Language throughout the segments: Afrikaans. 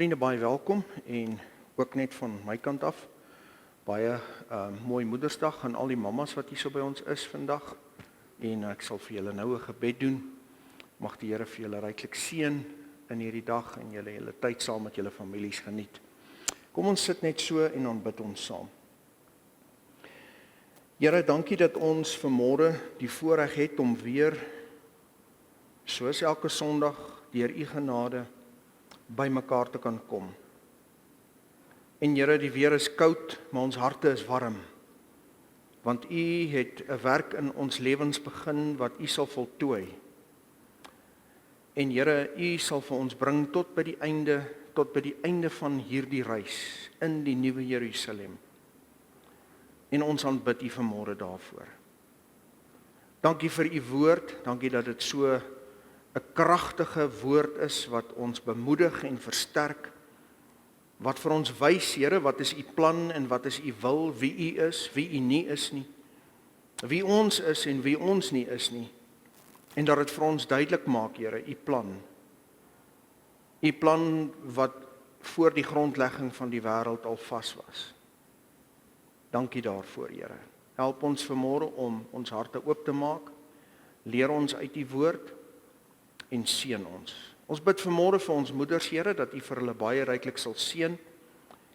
Vriende, baie welkom en ook net van my kant af. Baie mooi Moedersdag aan al die mammas wat hier so by ons is vandag. En ek sal vir julle nou 'n gebed doen. Mag die Here vir julle ryklik seën in hierdie dag en julle tyd saam met julle families geniet. Kom ons sit net so en dan bid ons saam. Here, dankie dat ons vanmôre die voorreg het om weer, soos elke Sondag, deur U genade by mekaar te kan kom. En Here, die weer is koud, maar ons harte is warm. Want U het 'n werk in ons lewens begin wat U sal voltooi. En Here, U sal vir ons bring tot by die einde van hierdie reis in die nuwe Jerusalem. En ons aanbid U vanmôre daarvoor. Dankie vir U woord, dankie dat dit so 'n kragtige woord is wat ons bemoedig en versterk, wat vir ons wys, Here, wat is U plan en wat is U wil, wie U is, wie U nie is nie, wie ons is en wie ons nie is nie, en dat dit vir ons duidelik maak, Here, U plan wat voor die grondlegging van die wêreld al vas was. Dankie daarvoor, Here. Help ons vanmôre om ons harte oop te maak, leer ons uit U woord, en seën ons. Ons bid vanmôre vir ons moeders, Here, dat U vir hulle baie ryklik sal seën,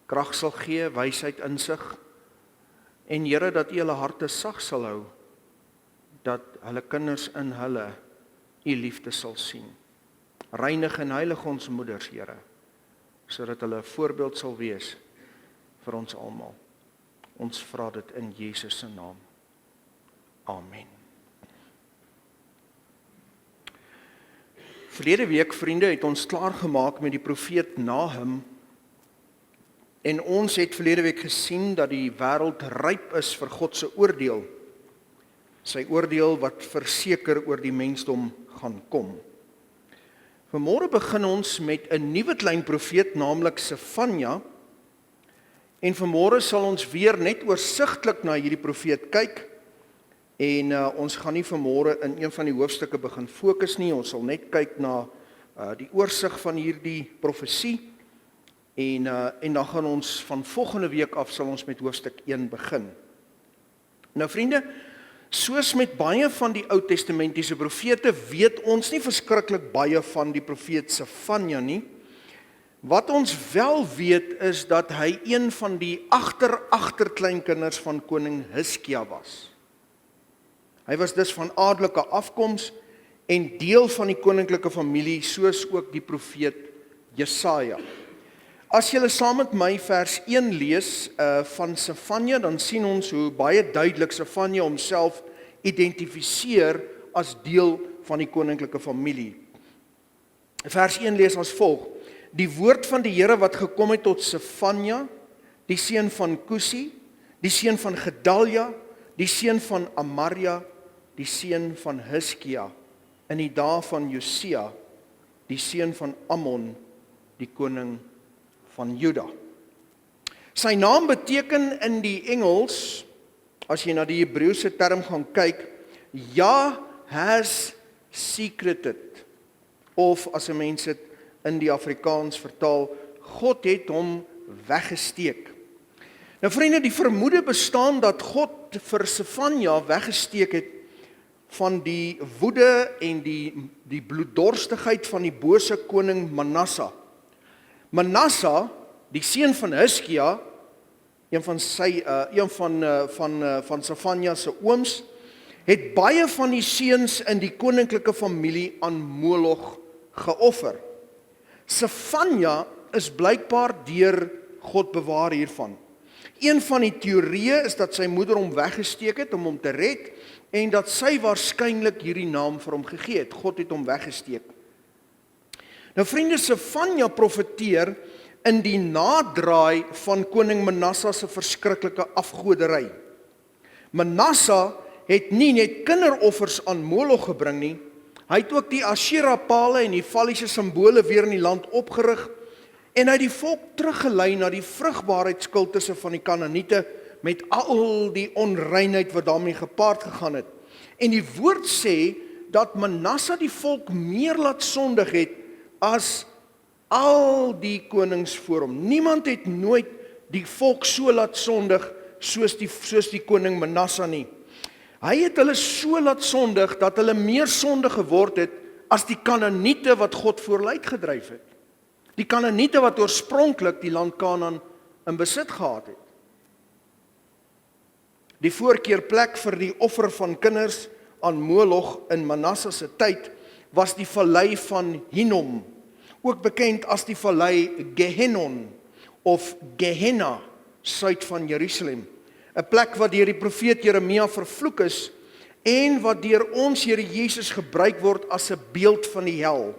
krag sal gee, wysheid, insig, en Here, dat U hulle harte sag sal hou, dat hulle kinders in hulle U liefde sal sien. Reinig en heilig ons moeders, Here, sodat hulle 'n voorbeeld sal wees vir ons almal. Ons vra dit in Jesus se naam. Amen. Verlede week, vriende, het ons klaargemaak met die profeet Nahum, en ons het verlede week gesien dat die wêreld ryp is vir God se oordeel, sy oordeel wat verseker oor die mensdom gaan kom. Vanmôre begin ons met 'n nuwe klein profeet, naamlik Sefanja, en vanmôre sal ons weer net oorsigtelik na hierdie profeet kyk, en ons gaan nie vanmôre in een van die hoofstukke begin fokus nie, ons sal net kyk na die oorsig van hierdie profesie, en dan gaan ons van volgende week af sal ons met hoofstuk 1 begin. Nou vriende, soos met baie van die Ou Testamentiese profete, weet ons nie verskriklik baie van die profeet Sefanja nie. Wat ons wel weet is dat hy een van die agterkleinkinders van koning Hiskia was. Hy was dus van adelike afkoms en deel van die koninklike familie, soos ook die profeet Jesaja. As julle saam met my vers 1 lees van Sefanja, dan sien ons hoe baie duidelik Sefanja homself identifiseer as deel van die koninklike familie. Vers 1 lees as volg: Die woord van die Here wat gekom het tot Sefanja, die seun van Kusi, die seun van Gedalja, die seun van Amaria, die seun van Hiskia, in die dae van Josia, die seun van Amon, die koning van Juda. Sy naam beteken in die Engels, as jy na die Hebreëse term gaan kyk, Yah has secreted, of as 'n mens dit in die Afrikaans vertaal, God het hom weggesteek. Nou vriende, die vermoede bestaan dat God vir Sefanja weggesteek het van die woede en die bloeddorstigheid van die bose koning Manasseh. Manasseh, die seun van Hiskia, een van Sefanja se ooms, het baie van die seuns in die koninklike familie aan Moloch geoffer. Sefanja is blykbaar deur God bewaar hiervan. Een van die teorieë is dat sy moeder hom weggesteek het om hom te red, en dat sy waarskynlik hierdie naam vir hom gegee het. God het hom weggesteek. Nou vriende, Sefanja profeteer in die nadraai van koning Manasseh se verskriklike afgodery. Manasseh het nie net kinderoffers aan Moloch gebring nie, hy het ook die Asherah-pale en die falliese simbole weer in die land opgerig, en hy het die volk teruggelei na die vrugbaarheidskultusse van die Kanaaniete, met al die onreinheid wat daarmee gepaard gegaan het. En die woord sê dat Manasseh die volk meer laat sondig het as Al die konings voor hom. Niemand het nooit die volk so laat sondig soos die koning Manasse nie. Hy het hulle so laat sondig dat hulle meer sondig geword het as die Kanaaniete wat God voor hulle uitgedryf het. Die Kanaaniete wat oorspronklik die land Kanaan in besit gehad het. Die voorkeurplek vir die offer van kinders aan Moloch in Manasse se tyd was die vallei van Hinnom, ook bekend as die vallei Gehennon of Gehenna, suid van Jerusalem. 'n Plek wat deur die profeet Jeremia vervloek is en wat deur ons Here Jesus gebruik word as 'n beeld van die hel.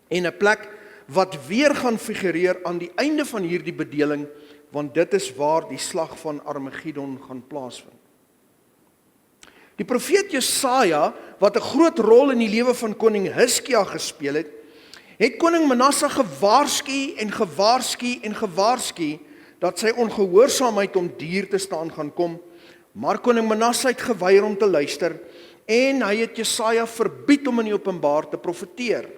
En 'n plek wat weer gaan figureer aan die einde van hierdie bedeling, want dit is waar die slag van Armageddon gaan plaasvind. Die profeet Jesaja, wat 'n groot rol in die lewe van koning Hizkia gespeel het, het koning Manasse gewaarsku dat sy ongehoorsaamheid om duur te staan gaan kom, maar koning Manasse het geweier om te luister en hy het Jesaja verbied om in die openbaar te profeteer.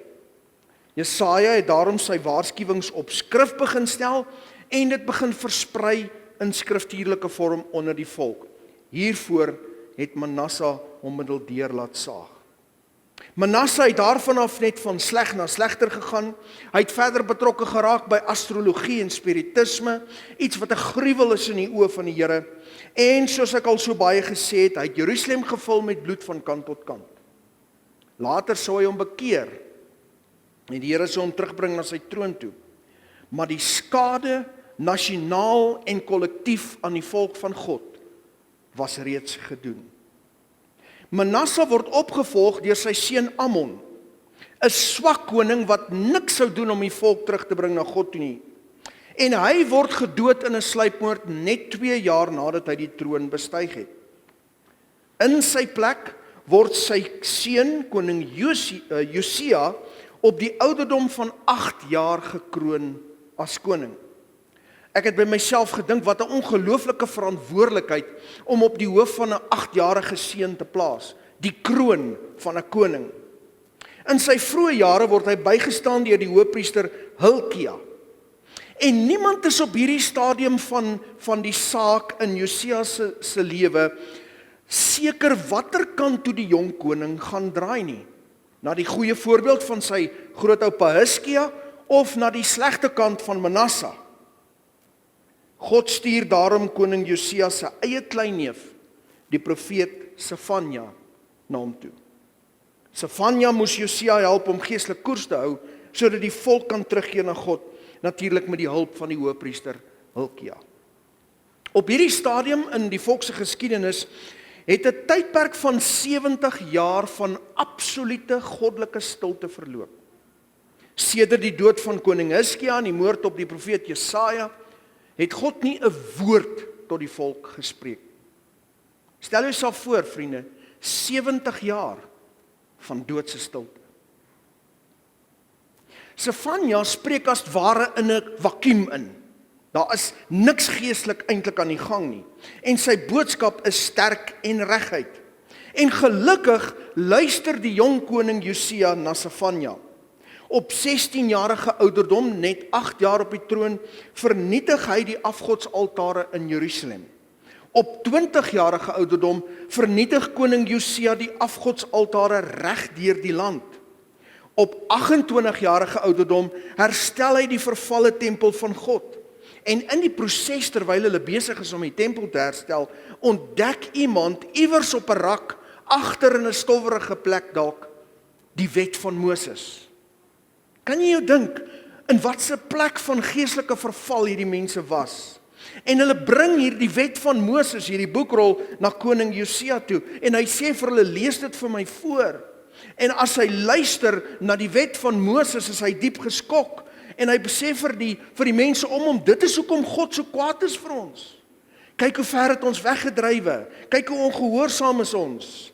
Jesaja het daarom sy waarskuwings op skrif begin stel en dit begin versprei in skriftuurlike vorm onder die volk. Hiervoor het Manasse hom middeldeur laat saag. Manasse het daarvan af net van sleg na slegter gegaan. Hy het verder betrokke geraak by astrologie en spiritisme, iets wat 'n gruwel is in die oë van die Here. En soos ek al so baie gesê het, hy het Jerusalem gevul met bloed van kant tot kant. Later sou hy hom bekeer en die Here sou hom terugbring na sy troon toe. Maar die skade nasionaal en kollektief aan die volk van God was reeds gedoen. Manasse word opgevolg deur sy seun Amon, 'n swak koning wat niks sou doen om die volk terug te bring na God toe nie. En hy word gedood in 'n sluipmoord net 2 jaar nadat hy die troon bestyg het. In sy plek word sy seun koning Josia op die ouderdom van 8 jaar gekroon as koning. Ek het by myself gedink wat 'n ongelooflike verantwoordelikheid om op die hoof van 'n 8-jarige seun te plaas, die kroon van 'n koning. In sy vroeë jare word hy bygestaan deur die hoofpriester Hilkia. En niemand is op hierdie stadium van die saak in Josia se lewe seker watter kant toe die jong koning gaan draai nie. Na die goeie voorbeeld van sy grootoupa Hizkia of na die slegte kant van Manasse. God stuur daarom koning Josia se eie kleinneef, die profeet Sefanja, na hom toe. Sefanja moes Josia help om geestelik koers te hou, sodat die volk kan terugkeer na God, natuurlik met die hulp van die hoofpriester Hilkia. Op hierdie stadium in die volk se geskiedenis het 'n tydperk van 70 jaar van absolute goddelike stilte verloop. Sedert die dood van koning Hizkia en die moord op die profeet Jesaja, het God nie 'n woord tot die volk gespreek. Stel jouself voor, vriende, 70 jaar van doodse stilte. Sefanja spreek as ware in 'n vakuum in. Daar is niks geestelik eintlik aan die gang nie. En sy boodskap is sterk en reguit. En gelukkig luister die jong koning Josia na Sefanja. Op 16-jarige ouderdom, net 8 jaar op die troon, vernietig hy die afgodsaltare in Jerusalem. Op 20-jarige ouderdom vernietig koning Josia die afgodsaltare reg deur die land. Op 28-jarige ouderdom herstel hy die vervalle tempel van God. En in die proses terwyl hulle besig is om die tempel te herstel, ontdek iemand iewers op 'n rak agter in 'n stowwerige plek dalk die wet van Moses. Kan jy jou dink in watse plek van geestelike verval hierdie mense was? En hulle bring hier die wet van Moses, hierdie boekrol, na koning Josia toe. En hy sê vir hulle, lees dit vir my voor. En as hy luister na die wet van Moses, is hy diep geskok. En hy besef vir die mense om hom, dit is hoekom God so kwaad is vir ons. Kyk hoe ver het ons weggedrywe. Kyk hoe ongehoorsaam is ons.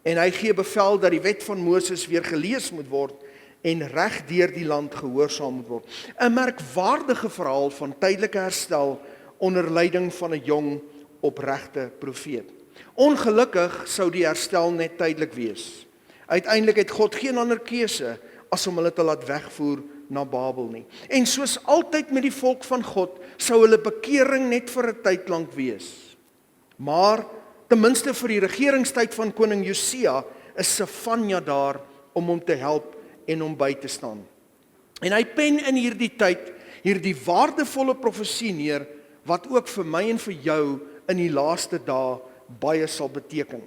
En hy gee bevel dat die wet van Moses weer gelees moet word en reg deur die land gehoorsaam moet word. 'n Merkwaardige verhaal van tydelike herstel onder leiding van 'n jong opregte profeet. Ongelukkig sou die herstel net tydelik wees. Uiteindelik het God geen ander keuse as om hulle te laat wegvoer na Babel nie. En soos altyd met die volk van God, sou hulle bekering net vir 'n tyd lank wees. Maar, ten minste vir die regeringstyd van koning Josia, is Sefanja daar om hom te help en hom by te staan. En hy pen in hierdie tyd, hierdie waardevolle profesie neer, wat ook vir my en vir jou in die laaste dae baie sal beteken.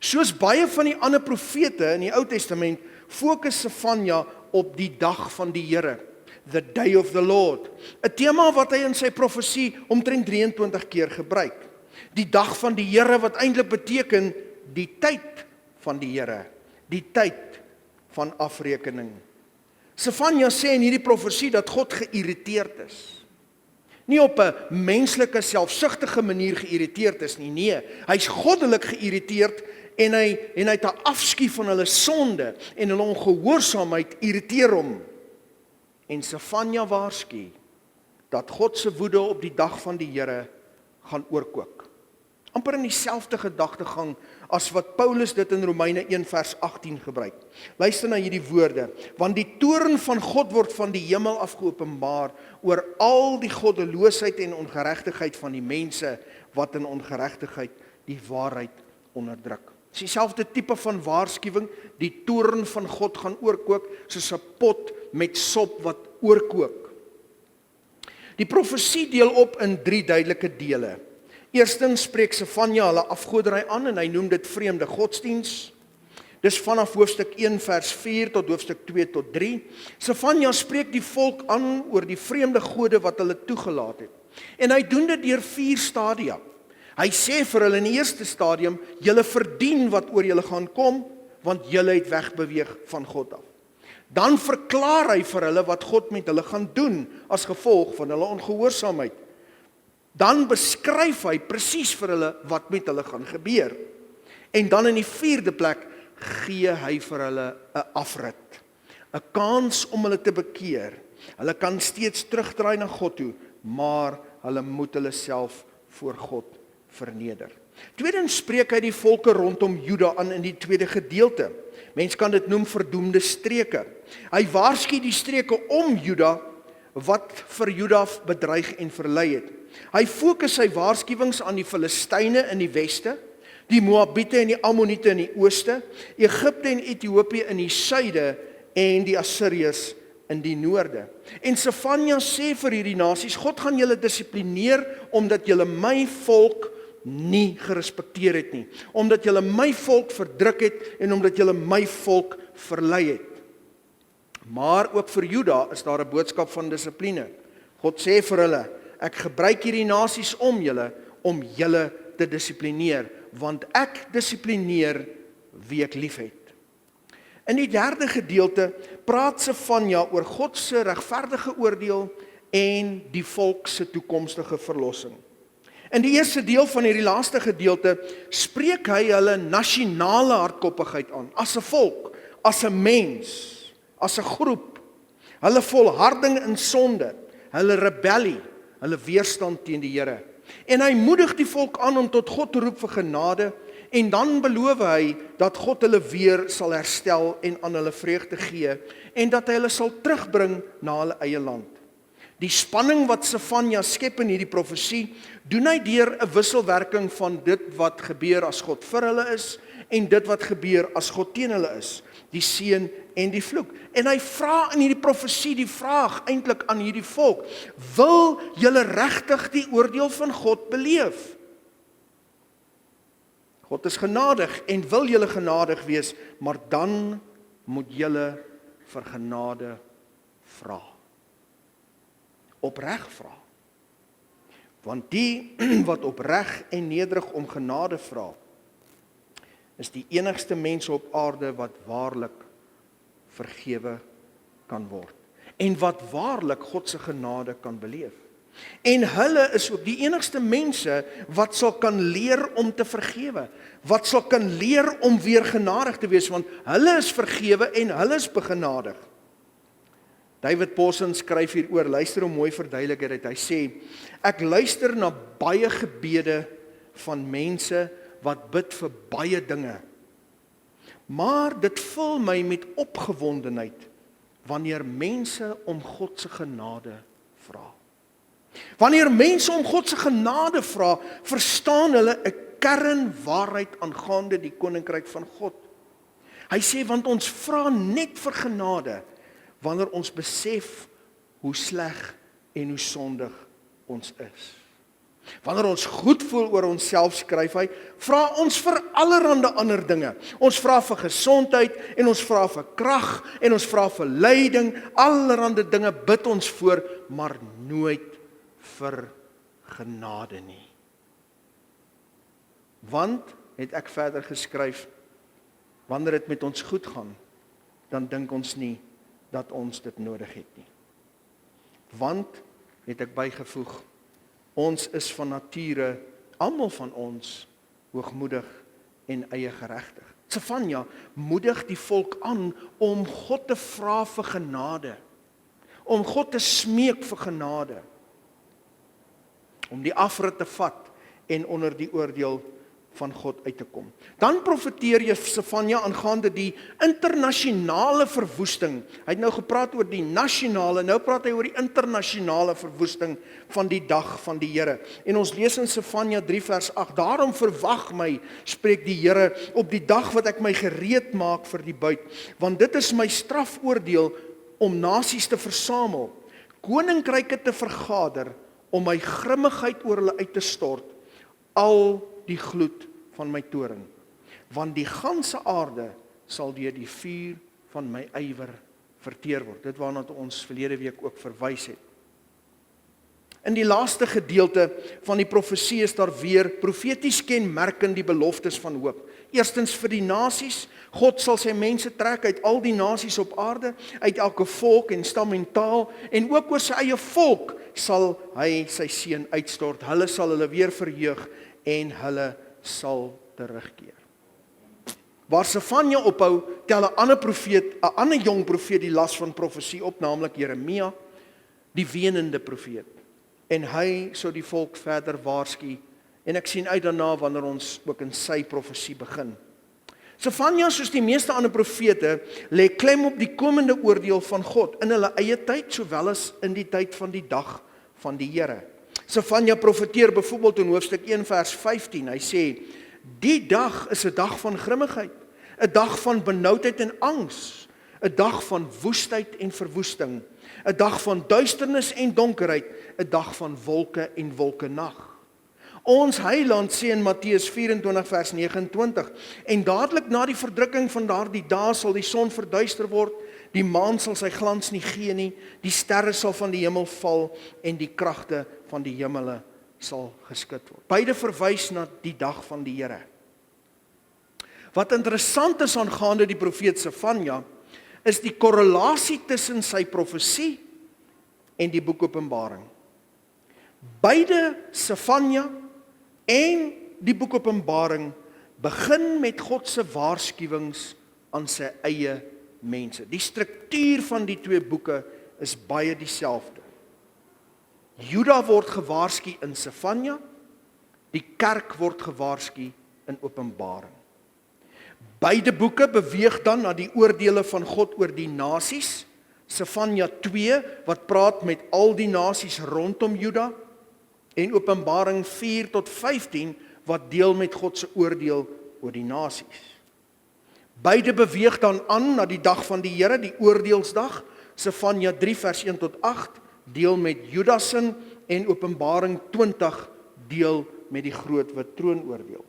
Soos baie van die ander profete in die Ou Testament, fokus Sefanja op die dag van die Here, the day of the Lord. 'n tema wat hy in sy profesie omtrent 23 keer gebruik. Die dag van die Here wat eintlik beteken die tyd van die Here, die tyd van afrekening. Sefanja sê in hierdie profesie dat God geïrriteerd is. Nie op 'n menslike selfsugtige manier geïrriteerd is nie, nee, hy's goddelik geïrriteerd en hy het 'n afskuw van hulle sonde en hulle ongehoorsaamheid irriteer hom. En Sefanja waarsku dat God se woede op die dag van die Here gaan oorkook. Amper in dieselfde gedagtegang as wat Paulus dit in Romeine 1 vers 18 gebruik. Luister na hierdie woorde, want die toorn van God word van die hemel af geopenbaar oor al die goddeloosheid en ongeregtigheid van die mense wat in ongeregtigheid die waarheid onderdruk. Dis dieselfde tipe van waarskuwing, die toorn van God gaan oorkook soos 'n pot met sop wat oorkook. Die profesie deel op in 3 duidelike dele. Eerstens spreek Sefanja hulle afgoderry aan en hy noem dit vreemde godsdiens. Dis vanaf hoofstuk 1 vers 4 tot hoofstuk 2 tot 3. Sefanja spreek die volk aan oor die vreemde gode wat hulle toegelaat het. En hy doen dit deur 4 stadia. Hy sê vir hulle in die eerste stadium, julle verdien wat oor julle gaan kom, want julle het wegbeweeg van God af. Dan verklaar hy vir hulle wat God met hulle gaan doen as gevolg van hulle ongehoorsaamheid. Dan beskryf hy presies vir hulle wat met hulle gaan gebeur. En dan in die 4de plek gee hy vir hulle 'n afrit. 'n Kans om hulle te bekeer. Hulle kan steeds terugdraai na God toe, maar hulle moet hulle self voor God verneder. Tweedens spreek hy die volke rondom Juda aan in die tweede gedeelte. Mens kan dit noem verdoemde streke. Hy waarsku die streke om Juda wat vir Juda bedreig en verlei het. Hy fokus sy waarskuwings aan die Filistyne in die weste, die Moabiete en die Ammoniete in die ooste, Egipte en Ethiopië in die suide en die Assiriërs in die noorde. En Sefanja sê vir hierdie nasies, God gaan julle dissiplineer omdat julle my volk nie gerespekteer het nie, omdat julle my volk verdruk het en omdat julle my volk verlei het. Maar ook vir Juda is daar 'n boodskap van dissipline. God sê vir hulle, ek gebruik hierdie nasies om julle te dissiplineer, want ek dissiplineer wie ek liefhet. In die 3de gedeelte praat Sefanja oor God se regverdige oordeel en die volk se toekomstige verlossing. In die eerste deel van hierdie laaste gedeelte spreek hy hulle nasionale hardkoppigheid aan, as 'n volk, as 'n mens, as 'n groep, hulle volharding in sonde, hulle rebellie, hulle weerstand teen die Here. En hy moedig die volk aan om tot God te roep vir genade, en dan beloof hy dat God hulle weer sal herstel en aan hulle vreugde gee, en dat hy hulle sal terugbring na hulle eie land. Die spanning wat Sefanja skep in hierdie profesie, doen hy deur 'n wisselwerking van dit wat gebeur as God vir hulle is, en dit wat gebeur as God teen hulle is, die seën en die vloek. En hy vra in hierdie profesie die vraag eintlik aan hierdie volk, wil julle regtig die oordeel van God beleef? God is genadig en wil julle genadig wees, maar dan moet julle vir genade vra. Opreg vra. Want die wat opreg en nederig om genade vra, is die enigste mense op aarde wat waarlik vergewe kan word. En wat waarlik God se genade kan beleef. En hulle is ook die enigste mense wat sal kan leer om te vergewe. Wat sal kan leer om weer genadig te wees, want hulle is vergewe en hulle is begenadig. David Pawson skryf hieroor, luister hoe mooi verduidelik dit. Hy sê, ek luister na baie gebede van mense wat bid vir baie dinge. Maar dit vul my met opgewondenheid wanneer mense om God se genade vra. Wanneer mense om God se genade vra, verstaan hulle 'n kernwaarheid aangaande die koninkryk van God. Hy sê, want ons vra net vir genade, wanneer ons besef hoe sleg en hoe sondig ons is. Wanneer ons goed voel oor onsself, skryf hy, vra ons vir allerhande ander dinge. Ons vra vir gesondheid, en ons vra vir krag, en ons vra vir leiding, allerhande dinge bid ons voor, maar nooit vir genade nie. Want, het ek verder geskryf, wanneer dit met ons goed gaan, dan dink ons nie dat ons dit nodig het nie. Want, het ek bygevoeg, ons is van nature, almal van ons, hoogmoedig en eie geregtig. Sefanja moedig die volk aan om God te vra vir genade, om God te smeek vir genade, om die afrit te vat en onder die oordeel van God uit te kom. Dan profeteer Sefanja aangaande die internasionale verwoesting. Hy het nou gepraat oor die nasionale, nou praat hy oor die internasionale verwoesting van die dag van die Here. En ons lees in Sefanja 3 vers 8, daarom verwag my, spreek die Here, op die dag wat ek my gereed maak vir die buit, want dit is my strafoordeel om nasies te versamel, koninkryke te vergader, om my grimmigheid oor hulle uit te stort, al die gloed van my toorn, want die ganse aarde sal deur die vuur van my ywer verteer word. Dit waarna ons verlede week ook verwys het. In die laaste gedeelte van die profesie is daar weer profeties kenmerkend die beloftes van hoop. Eerstens vir die nasies, God sal sy mense trek uit al die nasies op aarde, uit elke volk en stam en taal, en ook oor sy eie volk sal hy sy seën uitstort. Hulle sal hulle weer verheug en hulle sal terugkeer. Waar Sefanja ophou, tel 'n ander jong profeet die las van profesie op, naamlik Jeremia, die wenende profeet. En hy sou die volk verder waarsku, en ek sien uit daarna wanneer ons ook in sy profesie begin. Sefanja, soos die meeste ander profete, lê klem op die komende oordeel van God, in hulle eie tyd, sowel as in die tyd van die dag van die Here. Sefanja profeteer byvoorbeeld in hoofstuk 1 vers 15, hy sê, die dag is 'n dag van grimmigheid, 'n dag van benoudheid en angs, 'n dag van woestheid en verwoesting, 'n dag van duisternis en donkerheid, 'n dag van wolke en wolkenag. Ons Heiland sê in Matteus 24 vers 29, en dadelik na die verdrukking van daardie dae sal die son verduister word, die maan sal sy glans nie gee nie, die sterre sal van die hemel val en die kragte van die hemele sal geskit word. Beide verwys na die dag van die Here. Wat interessant is aangaande die profeet Sefanja, is die korrelasie tussen sy profesie en die boek Openbaring. Beide Sefanja en die boek Openbaring begin met God se waarskuwings aan sy eie mense. Die struktuur van die twee boeke is baie dieselfde. Juda word gewaarsku in Sefanja, die kerk word gewaarsku in Openbaring. Beide boeke beweeg dan na die oordeele van God oor die nasies. Sefanja 2 wat praat met al die nasies rondom Juda, en Openbaring 4 tot 15 wat deel met God se oordeel oor die nasies. Beide beweeg dan aan na die dag van die Here, die oordeelsdag. Sefanja 3 vers 1 tot 8 deel met Juda se, en Openbaring 20 deel met die groot wit troonoordeel.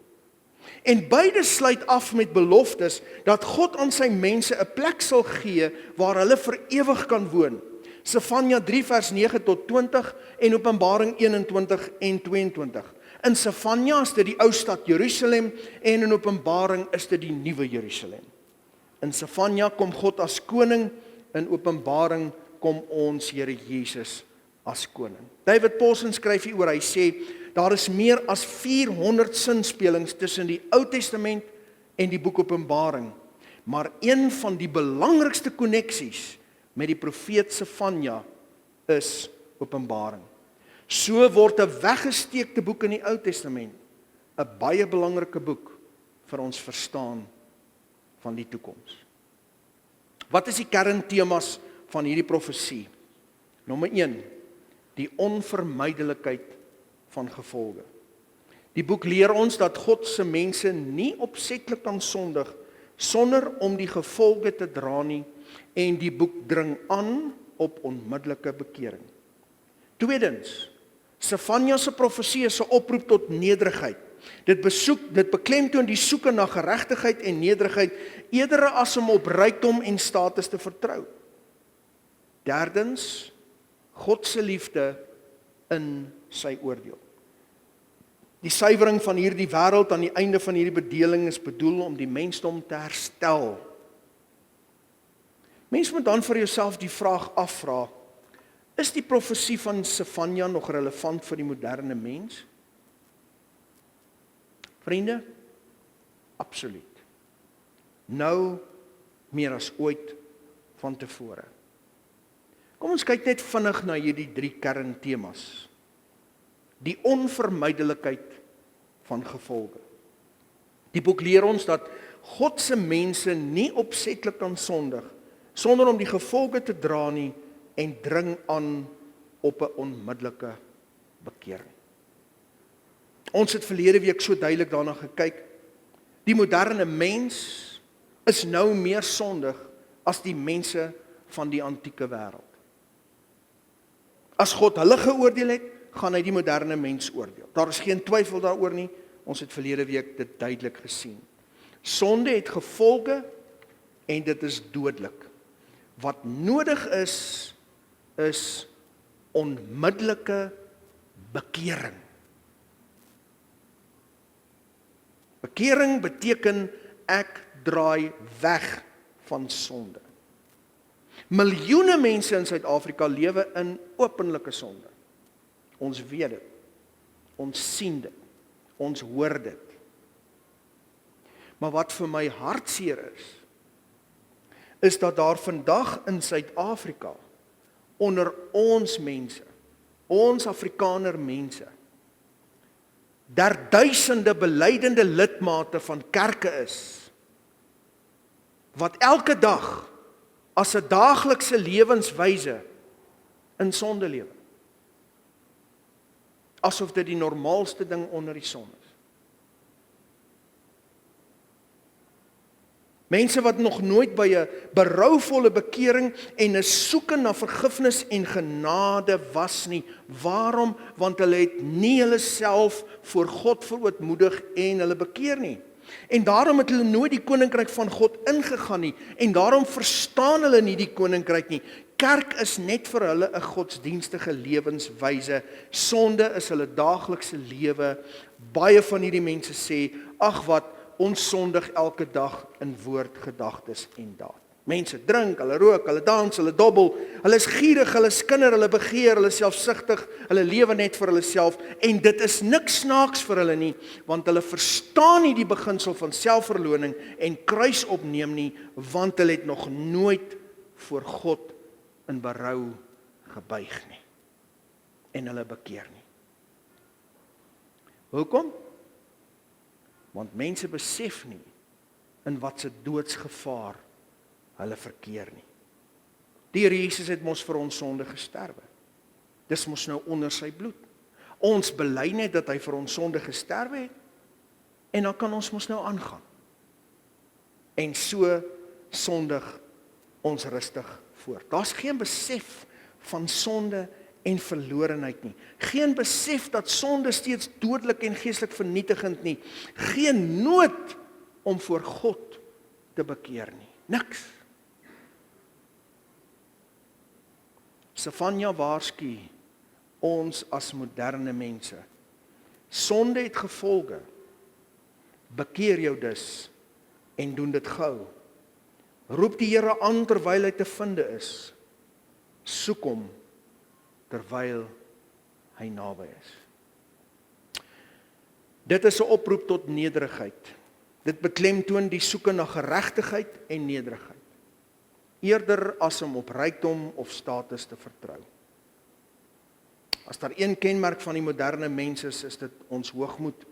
En beide sluit af met beloftes dat God aan sy mense 'n plek sal gee waar hulle vir ewig kan woon. Sefanja 3 vers 9 tot 20 en Openbaring 21 en 22. In Sefanja is dit die ou stad Jerusalem en in Openbaring is dit die nuwe Jerusalem. In Sefanja kom God as koning, in Openbaring kom ons Here Jesus as koning. David Paulsen skryf hieroor, hy sê, daar is meer as 400 sinspelings tussen die Ou Testament en die boek Openbaring, maar een van die belangrikste koneksies met die profeet Sefanja is Openbaring. So word 'n weggesteekte boek in die Ou Testament 'n baie belangrike boek vir ons verstaan van die toekoms. Wat is die kerntemas van hierdie profesie. Nommer 1, die onvermydelikheid van gevolge. Die boek leer ons dat God se mense nie opsetlik kan sondig sonder om die gevolge te dra nie, en die boek dring aan op onmiddellike bekering. Tweedens, Sefanja se profesie is 'n oproep tot nederigheid. Dit beklemtoon die soeke na geregtigheid en nederigheid eerder as om op rykdom en status te vertrou. Derdens, God se liefde in sy oordeel. Die suiwering van hierdie wêreld aan die einde van hierdie bedeling is bedoel om die mensdom te herstel. Mens moet dan vir jouself die vraag afvra, is die profesie van Sefanja nog relevant vir die moderne mens? Vriende, absoluut. Nou meer as ooit van tevore. Kom ons kyk net vinnig na hierdie 3 kerntemas. Die onvermydelikheid van gevolge. Die boek leer ons dat God se mense nie opsetlik kan sondig sonder om die gevolge te dra nie, en dring aan op 'n onmiddellike bekering. Ons het verlede week so duidelik daarna gekyk. Die moderne mens is nou meer sondig as die mense van die antieke wêreld. As God hulle geoordeel het, gaan hy die moderne mens oordeel. Daar is geen twyfel daaroor nie. Ons het verlede week dit duidelik gesien. Sonde het gevolge en dit is dodelik. Wat nodig is onmiddellike bekering. Bekering beteken ek draai weg van sonde. Miljoene mense in Suid-Afrika lewe in openlike sonde. Ons weet dit. Ons sien dit. Ons hoor dit. Maar wat vir my hartseer is dat daar vandag in Suid-Afrika onder ons mense, ons Afrikaner mense, duisende belydende lidmate van kerke is, wat elke dag as 'n daaglikse lewenswyse in sonde lewe. Asof dit die normaalste ding onder die son is. Mense wat nog nooit by 'n berouvolle bekering en 'n soeke na vergifnis en genade was nie. Waarom? Want hulle het nie hulle self voor God verootmoedig en hulle bekeer nie. En daarom het hulle nooit die koninkryk van God ingegaan nie. En daarom verstaan hulle nie die koninkryk nie. Kerk is net vir hulle 'n godsdienstige lewenswyse. Sonde is hulle daaglikse lewe. Baie van hierdie mense sê, ag wat, ons sondig elke dag in woord, gedagtes en daad. Mense drink, hulle rook, hulle dans, hulle dobbel, hulle is gierig, hulle is kinder, hulle begeer, hulle is selfsugtig, hulle lewe net vir hulle self, en dit is niks snaaks vir hulle nie, want hulle verstaan nie die beginsel van selfverloning en kruis opneem nie, want hulle het nog nooit voor God in berou gebuig nie, en hulle bekeer nie. Hoekom? Want mense besef nie in wat se doodsgevaar hulle verkeer nie. Die Here Jesus het mos vir ons sonde gesterwe. Dis mos nou onder sy bloed. Ons bely net dat hy vir ons sonde gesterwe het, en dan kan ons mos nou aangaan. En so sondig ons rustig voort. Daar's geen besef van sonde en verlorenheid nie. Geen besef dat sonde steeds dodelik en geestelik vernietigend nie. Geen nood om voor God te bekeer nie. Niks. Sefanja waarsku ons as moderne mense. Sonde het gevolge. Bekeer jou dus en doen dit gou. Roep die Here aan terwyl hy te vind is. Soek hom terwyl hy naby is. Dit is 'n oproep tot nederigheid. Dit beklemtoon die soeke na geregtigheid en nederigheid. Eerder as om op rykdom of status te vertrou. As daar een kenmerk van die moderne mens is dit ons hoogmoed.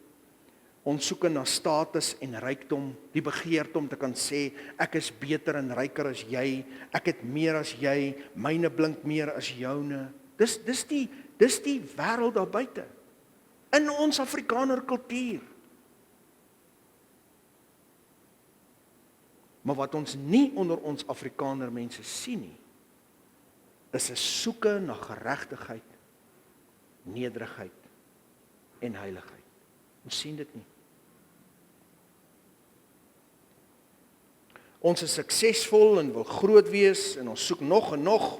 Ons soeke na status en rykdom, die begeerte om te kan sê, ek is beter en ryker as jy, ek het meer as jy, myne blink meer as joune. Dis die wêreld daar buite. In ons Afrikaner kultuur. Maar wat ons nie onder ons Afrikaner mense sien nie, is 'n soeke na geregtigheid, nederigheid en heiligheid. Ons sien dit nie. Ons is suksesvol en wil groot wees en ons soek nog en nog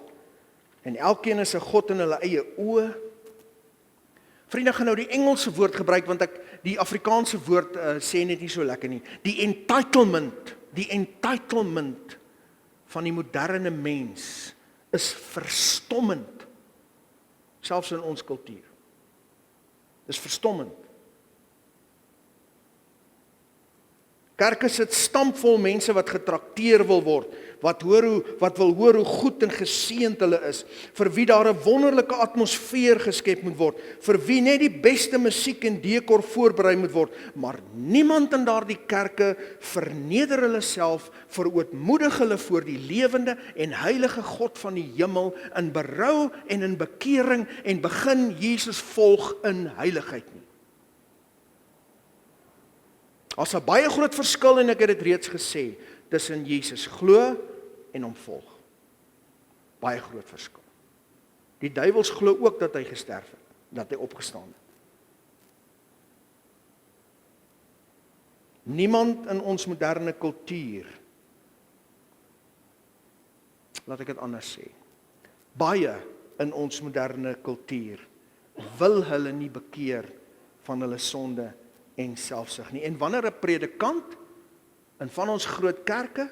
en elkeen is 'n god in hulle eie oë. Vriende, gaan nou die Engelse woord gebruik want die Afrikaanse woord sê net nie so lekker nie. Die entitlement van die moderne mens is verstommend, selfs in ons kultuur. Dis verstommend. Kerke sit stampvol mense wat getrakteer wil word, wat wil hoor hoe goed en geseënd hulle is, vir wie daar 'n wonderlike atmosfeer geskep moet word, vir wie net die beste musiek en dekor voorberei moet word, maar niemand in daardie kerke verneder hulle self, verootmoedig hulle voor die lewende en heilige God van die hemel in berou en in bekering en begin Jesus volg in heiligheid nie. As 'n baie groot verskil, en ek het dit reeds gesê, tussen Jesus glo en hom volg. Baie groot verskil. Die duiwels glo ook dat hy gesterf het, dat hy opgestaan het. Niemand in ons moderne kultuur, laat ek dit anders sê, baie in ons moderne kultuur wil hulle nie bekeer van hulle sonde en selfsug nie. En wanneer 'n predikant in van ons groot kerke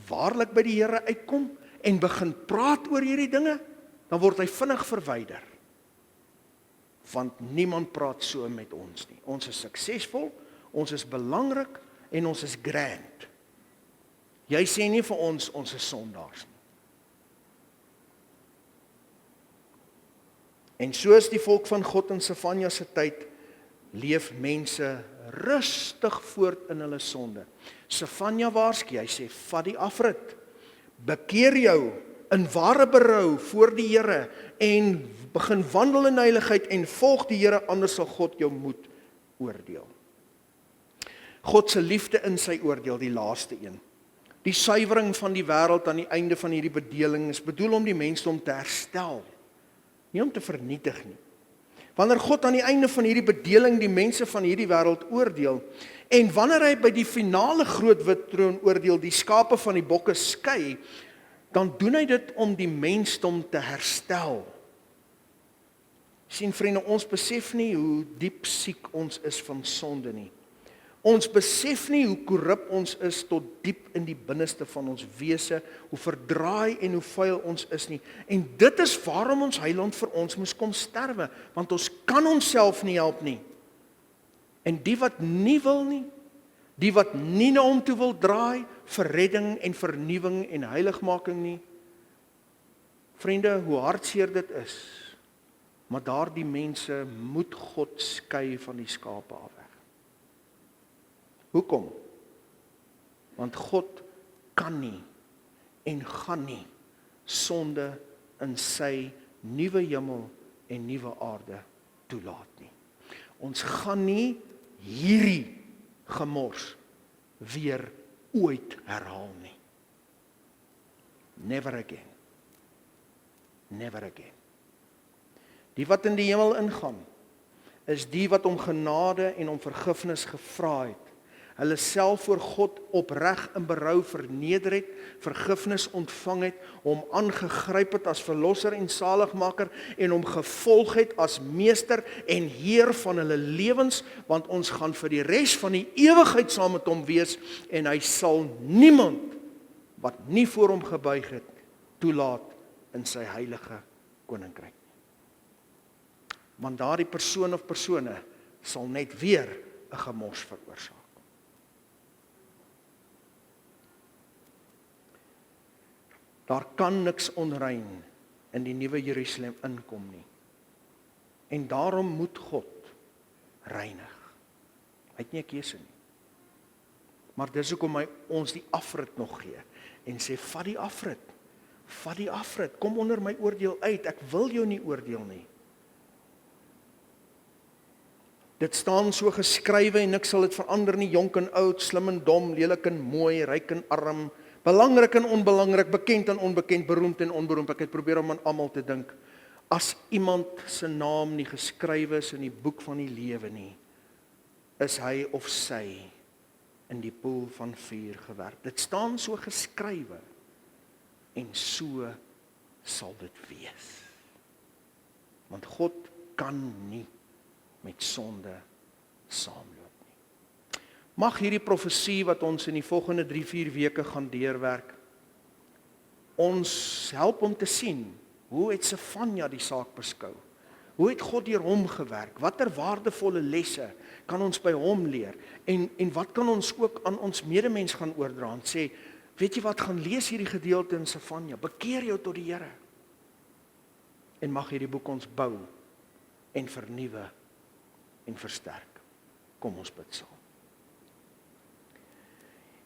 waarlik by die Here uitkom en begin praat oor hierdie dinge, dan word hy vinnig verwyder. Want niemand praat so met ons nie. Ons is suksesvol, ons is belangrik en ons is grand. Jy sê nie vir ons is sondaars nie. En soos die volk van God in Sefanja se tyd, leef mense rustig voort in hulle sonde. Sefanja waarsku, hy sê, vat die afrit, bekeer jou in ware berou voor die Here en begin wandel in heiligheid en volg die Here, anders sal God jou moet oordeel. God se liefde in sy oordeel, die laaste een. Die suiwering van die wêreld aan die einde van hierdie bedeling is bedoel om die mensdom te herstel, nie om te vernietig nie. Wanneer God aan die einde van hierdie bedeling die mense van hierdie wêreld oordeel, en wanneer hy by die finale groot wit troon oordeel die skape van die bokke skei, dan doen hy dit om die mensdom te herstel. Sien vriende, ons besef nie hoe diep siek ons is van sonde nie. Ons besef nie hoe korrup ons is tot diep in die binneste van ons wese, hoe verdraai en hoe vuil ons is nie. En dit is waarom ons Heiland vir ons moes kom sterwe, want ons kan onsself nie help nie. En die wat nie wil nie, die wat nie na hom toe wil draai, vir redding en vernuwing en heiligmaking nie. Vriende, hoe hartseer dit is, maar daardie mense moet God skei van die skape af. Hoekom? Want God kan nie en gaan nie sonde in sy nuwe hemel en nuwe aarde toelaat nie. Ons gaan nie hierdie gemors weer ooit herhaal nie. Never again. Never again. Die wat in die hemel ingaan, is die wat om genade en om vergifnis gevra het. Hulle self voor God opreg in berou verneder het, vergifnis ontvang het, hom aangegryp het as verlosser en saligmaker en hom gevolg het as meester en heer van hulle lewens, want ons gaan vir die res van die ewigheid saam met hom wees en hy sal niemand wat nie voor hom gebuig het toelaat in sy heilige koninkryk. Want daardie persoon of persone sal net weer 'n gemors veroorsaak. Daar kan niks onrein in die nuwe Jerusalem inkom nie. En daarom moet God reinig. Hy het nie 'n keuse nie. Maar dis hoekom hy ons die afrit nog gee en sê, vat die afrit, kom onder my oordeel uit, ek wil jou nie oordeel nie. Dit staan so geskrywe en niks sal dit verander nie, jonk en oud, slim en dom, lelik en mooi, ryk en arm, belangrik en onbelangrik, bekend en onbekend, beroemd en onberoemd. Ek het probeer om aan almal te dink, as iemand se naam nie geskrywe is in die boek van die lewe nie, is hy of sy in die poel van vuur gewerp. Dit staan so geskrywe en so sal dit wees. Want God kan nie met sonde saamloop nie. Mag hierdie profesie wat ons in die volgende 3-4 weke gaan deurwerk, ons help om te sien, hoe het Sefanja die saak beskou? Hoe het God deur hom gewerk? Watter waardevolle lesse kan ons by hom leer? En wat kan ons ook aan ons medemens gaan oordra en sê, weet jy wat, gaan lees hierdie gedeelte in Sefanja, bekeer jou tot die Here. En mag hierdie boek ons bou en vernuwe en versterk. Kom ons bid saam.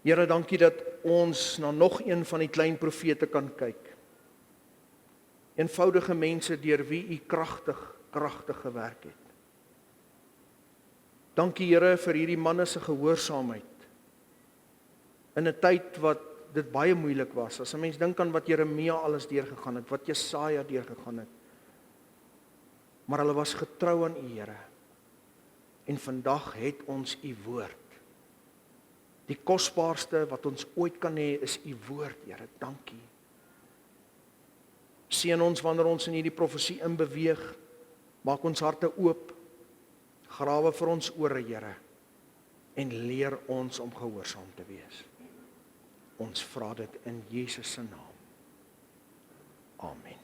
Here, dankie dat ons na nog een van die klein profete kan kyk. Eenvoudige mense deur wie u kragtig gewerk het. Dankie Here vir hierdie manne se gehoorsaamheid. In 'n tyd wat dit baie moeilik was. As 'n mens dink aan wat Jeremia alles deurgegaan het, wat Jesaja deurgegaan het. Maar hulle was getrou aan u Here. En vandag het ons u woord. Die kosbaarste wat ons ooit kan hê is u woord, Here. Dankie. Seën ons wanneer ons in hierdie profesie inbeweeg. Maak ons harte oop. Grawe vir ons ore, Here. En leer ons om gehoorsaam te wees. Ons vra dit in Jesus se naam. Amen.